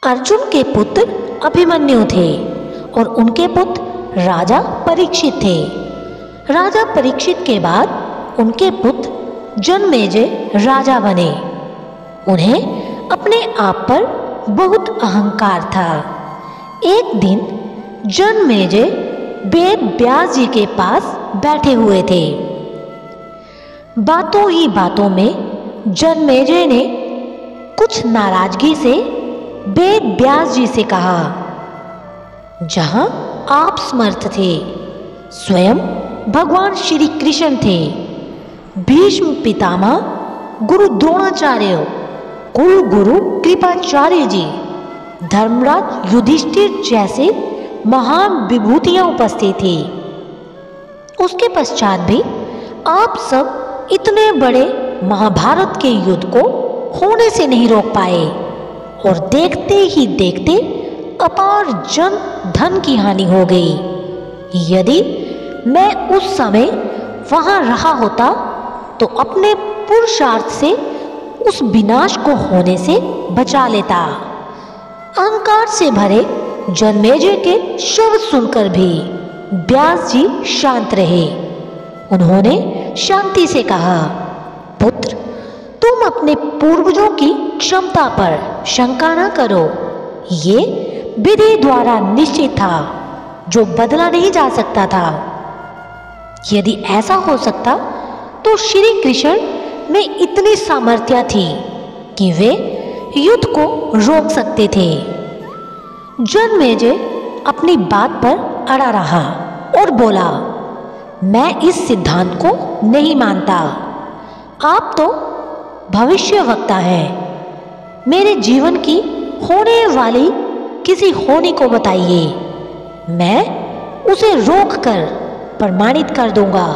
अर्जुन के पुत्र अभिमन्यु थे और उनके पुत्र राजा परीक्षित थे। राजा परीक्षित के बाद उनके पुत्र जन्मेजय राजा बने। उन्हें अपने आप पर बहुत अहंकार था। एक दिन जन्मेजय वेद व्यास जी के पास बैठे हुए थे। बातों ही बातों में जन्मेजय ने कुछ नाराजगी से वेद व्यास जी से कहा, जहां आप समर्थ थे, स्वयं भगवान श्री कृष्ण थे, भीष्म पितामह, गुरु द्रोणाचार्य, कुल गुरु कृपाचार्य जी, धर्मराज युधिष्ठिर जैसे महान विभूतियां उपस्थित थी। उसके पश्चात भी आप सब इतने बड़े महाभारत के युद्ध को होने से नहीं रोक पाए और देखते ही देखते अपार जन धन की हानि हो गई। यदि मैं उस समय वहां रहा होता तो अपने पुरुषार्थ से उस विनाश को होने से बचा लेता। अहंकार से भरे जन्मेजय के शब्द सुनकर भी व्यास जी शांत रहे। उन्होंने शांति से कहा, पुत्र, तुम अपने पूर्वजों की क्षमता पर शंका न करो। ये विधि द्वारा निश्चित था, जो बदला नहीं जा सकता था। यदि ऐसा हो सकता तो श्री कृष्ण में इतनी सामर्थ्य थी कि वे युद्ध को रोक सकते थे। जन्मेजय अपनी बात पर अड़ा रहा और बोला, मैं इस सिद्धांत को नहीं मानता। आप तो भविष्यवक्ता हैं। मेरे जीवन की होने वाली किसी होनी को बताइए, मैं उसे रोककर प्रमाणित कर दूंगा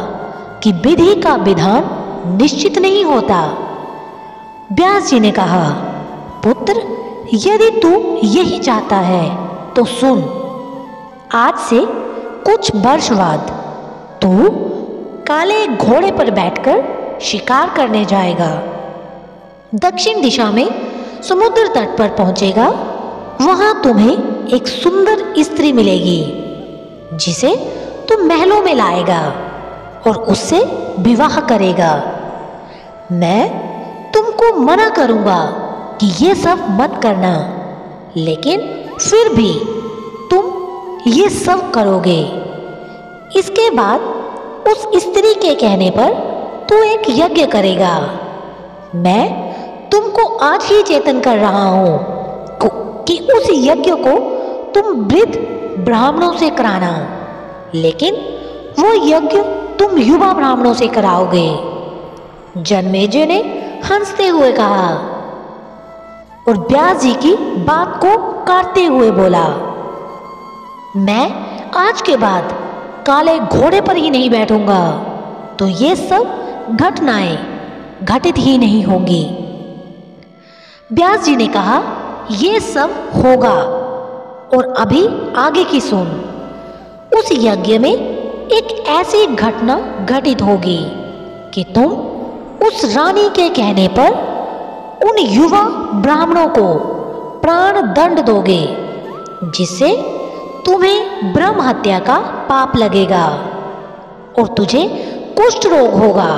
कि विधि का विधान निश्चित नहीं होता। व्यास जी ने कहा, पुत्र, यदि तू यही चाहता है तो सुन। आज से कुछ वर्ष बाद तू काले घोड़े पर बैठकर शिकार करने जाएगा। दक्षिण दिशा में समुद्र तट पर पहुंचेगा। वहां तुम्हें एक सुंदर स्त्री मिलेगी, जिसे तुम महलों में लाएगा और उससे विवाह करेगा। मैं तुमको मना करूंगा कि ये सब मत करना, लेकिन फिर भी तुम ये सब करोगे। इसके बाद उस स्त्री के कहने पर तू एक यज्ञ करेगा। मैं तुमको आज ही चेतन कर रहा हूं कि उस यज्ञ को तुम वृद्ध ब्राह्मणों से कराना, लेकिन वो यज्ञ तुम युवा ब्राह्मणों से कराओगे। जन्मेजय ने हंसते हुए कहा और व्यास जी की बात को काटते हुए बोला, मैं आज के बाद काले घोड़े पर ही नहीं बैठूंगा तो ये सब घटनाएं घटित ही नहीं होंगी। व्यास जी ने कहा, ये सब होगा और अभी आगे की सुन। उस यज्ञ में एक ऐसी घटना घटित होगी कि तुम उस रानी के कहने पर उन युवा ब्राह्मणों को प्राण दंड दोगे, जिससे तुम्हें ब्रह्म हत्या का पाप लगेगा और तुझे कुष्ठ रोग होगा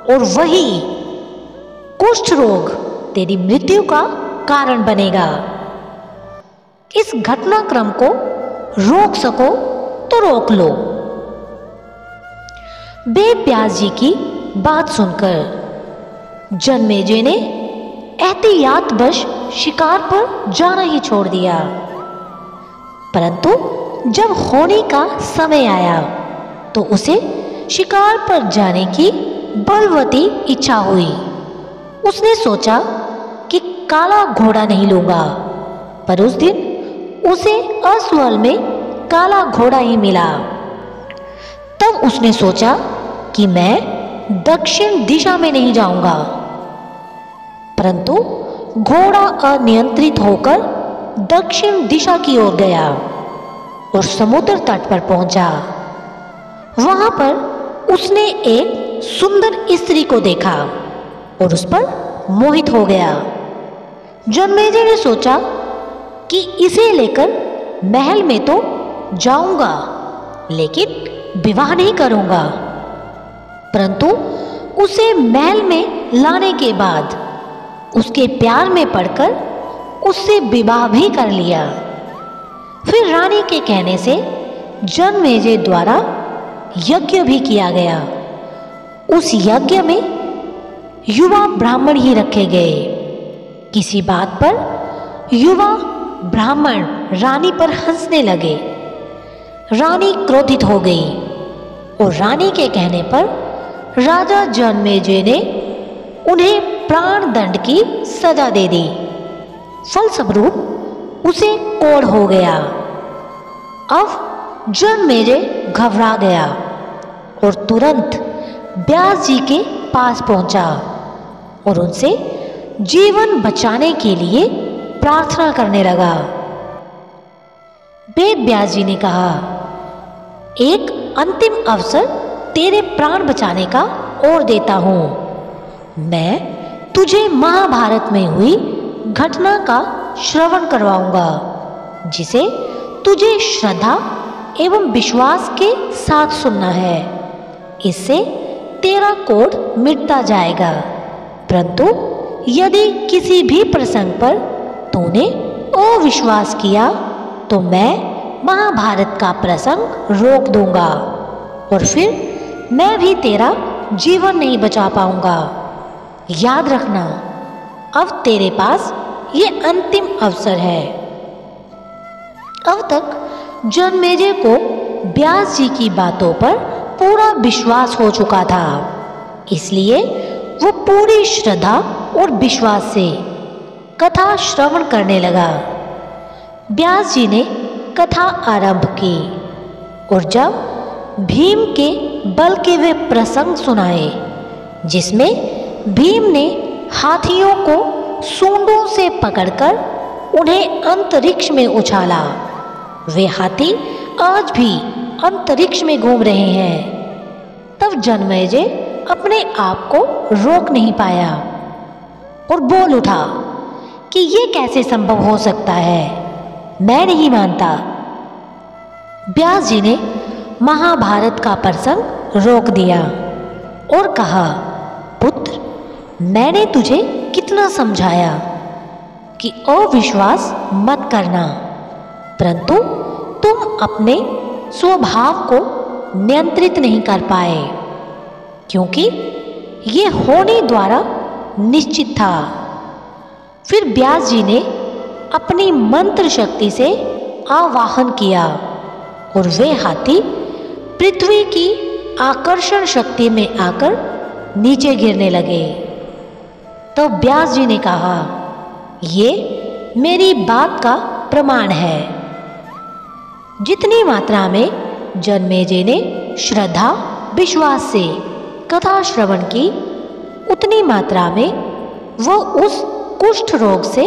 और वही कुष्ठ रोग तेरी मृत्यु का कारण बनेगा। इस घटनाक्रम को रोक सको तो रोक लो। वेद व्यास जी की बात सुनकर जन्मेजय ने एहतियातवश शिकार पर जाना ही छोड़ दिया। परंतु जब होने का समय आया तो उसे शिकार पर जाने की बलवती इच्छा हुई। उसने सोचा कि काला घोड़ा नहीं लूंगा, पर उस दिन उसे असवल में काला घोड़ा ही मिला। तब उसने सोचा कि मैं दक्षिण दिशा में नहीं जाऊंगा, परंतु घोड़ा अनियंत्रित होकर दक्षिण दिशा की ओर गया और समुद्र तट पर पहुंचा। वहां पर उसने एक सुंदर स्त्री को देखा और उस पर मोहित हो गया। जन्मेजय ने सोचा कि इसे लेकर महल में तो जाऊंगा, लेकिन विवाह नहीं करूंगा। परंतु उसे महल में लाने के बाद उसके प्यार में पड़कर उससे विवाह भी कर लिया। फिर रानी के कहने से जनमेजय द्वारा यज्ञ भी किया गया। उस यज्ञ में युवा ब्राह्मण ही रखे गए। किसी बात पर युवा ब्राह्मण रानी पर हंसने लगे। रानी क्रोधित हो गई और रानी के कहने पर राजा जनमेजय ने उन्हें प्राण दंड की सजा दे दी। फलस्वरूप उसे कोढ़ हो गया। अब जनमेजय घबरा गया और तुरंत व्यास जी के पास पहुंचा और उनसे जीवन बचाने के लिए प्रार्थना करने लगा। वेद व्यास जी ने कहा, एक अंतिम अवसर तेरे प्राण बचाने का और देता हूं। मैं तुझे महाभारत में हुई घटना का श्रवण करवाऊंगा, जिसे तुझे श्रद्धा एवं विश्वास के साथ सुनना है। इससे तेरा कोढ़ मिटता जाएगा। परंतु यदि किसी भी प्रसंग पर तूने अविश्वास किया तो मैं महाभारत का प्रसंग रोक दूंगा और फिर मैं भी तेरा जीवन नहीं बचा पाऊंगा। याद रखना, अब तेरे पास ये अंतिम अवसर है। अब तक जनमेजय को व्यास जी की बातों पर पूरा विश्वास हो चुका था, इसलिए वो पूरी श्रद्धा और विश्वास से कथा श्रवण करने लगा। व्यास जी ने कथा आरंभ की और जब भीम के बल के वे प्रसंग सुनाए, जिसमें भीम ने हाथियों को सूंडों से पकड़कर उन्हें अंतरिक्ष में उछाला, वे हाथी आज भी अंतरिक्ष में घूम रहे हैं। तब जनमेजय अपने आप को रोक नहीं पाया और बोल उठा कि ये कैसे संभव हो सकता है, मैं नहीं मानता। व्यास जी ने महाभारत का प्रसंग रोक दिया और कहा, पुत्र, मैंने तुझे कितना समझाया कि अविश्वास मत करना, परंतु तुम अपने स्वभाव को नियंत्रित नहीं कर पाए, क्योंकि ये होने द्वारा निश्चित था। फिर व्यास जी ने अपनी मंत्र शक्ति से आवाहन किया और वे हाथी पृथ्वी की आकर्षण शक्ति में आकर नीचे गिरने लगे। तो व्यास जी ने कहा, ये मेरी बात का प्रमाण है। जितनी मात्रा में जनमेजय ने श्रद्धा विश्वास से कथा श्रवण की, उतनी मात्रा में वो उस कुष्ठ रोग से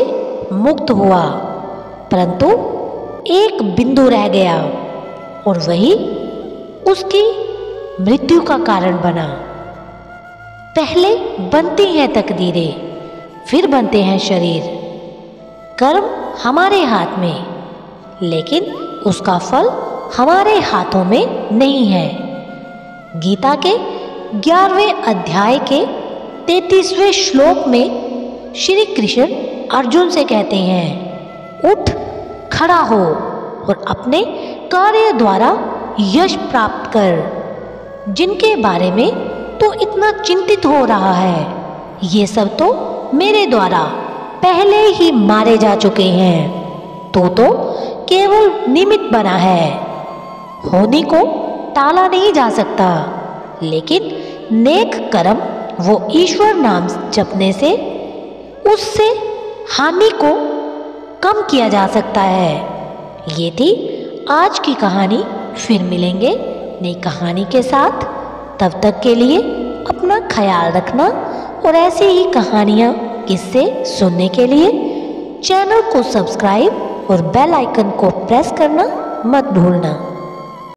मुक्त हुआ। परंतु एक बिंदु रह गया और वही उसकी मृत्यु का कारण बना। पहले बनती हैं तकदीरें, फिर बनते हैं शरीर। कर्म हमारे हाथ में, लेकिन उसका फल हमारे हाथों में नहीं है। गीता के 11वें अध्याय के 33वें श्लोक में श्री कृष्ण अर्जुन से कहते हैं, उठ खड़ा हो और अपने कार्य द्वारा यश प्राप्त कर। जिनके बारे में तो इतना चिंतित हो रहा है, ये सब तो मेरे द्वारा पहले ही मारे जा चुके हैं। तो केवल निमित्त बना है, होने को टाला नहीं जा सकता, लेकिन नेक कर्म वो ईश्वर नाम जपने से उससे हानि को कम किया जा सकता है। ये थी आज की कहानी। फिर मिलेंगे नई कहानी के साथ। तब तक के लिए अपना ख्याल रखना और ऐसी ही कहानियाँ किस्से सुनने के लिए चैनल को सब्सक्राइब और बेल आइकन को प्रेस करना मत भूलना।